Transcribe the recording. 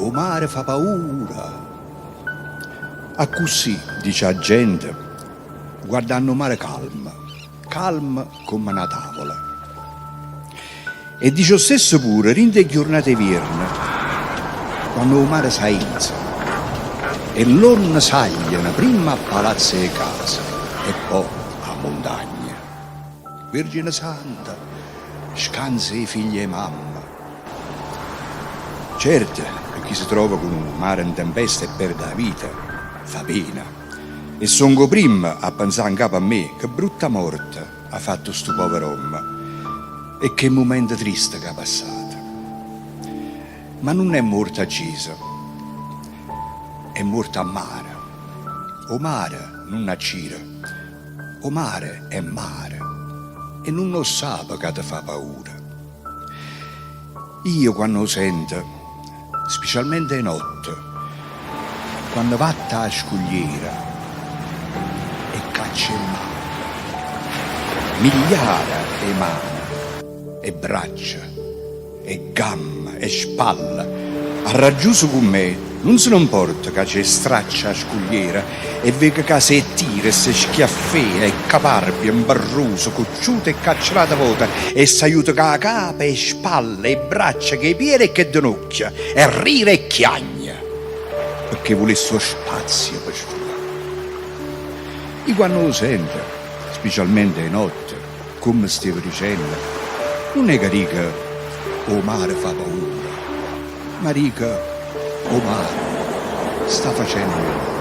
o mare fa paura. A così, dice la gente, guardando mare calma come una tavola. E dice lo stesso pure, rinde giornate vierne, quando il mare s'ainza, e l'onne sagliano prima a palazzo e casa, e poi a montagna. Vergine Santa, scansa i figli e mamma. Certo, per chi si trova con un mare in tempesta e perde la vita, fa pena. E songo prima a pensare in capo a me che brutta morte ha fatto sto povero uomo e che momento triste che ha passato. Ma non è morta a Gisa, è morta a mare. O mare non ha cira, o mare è mare e non lo sa che ti fa paura. Io quando lo sento, specialmente di notte, quando vatta a scogliera e caccia il mare, migliaia di mani, e braccia, e gamma, e spalla, ha raggiunto con me, non se non porta che c'è straccia a scogliera e vega che si tira e si schiaffea e caparbia, imbarruso, cocciuta e cacciata vota e s'aiuta che capa e spalle e braccia che piede e che ginocchia e rira e chiagna perché vuole il suo spazio per sfruttare. E quando lo sente, specialmente di notte, come stavo dicendo, non è che dica o mare fa paura, ma dica o mare sta facendo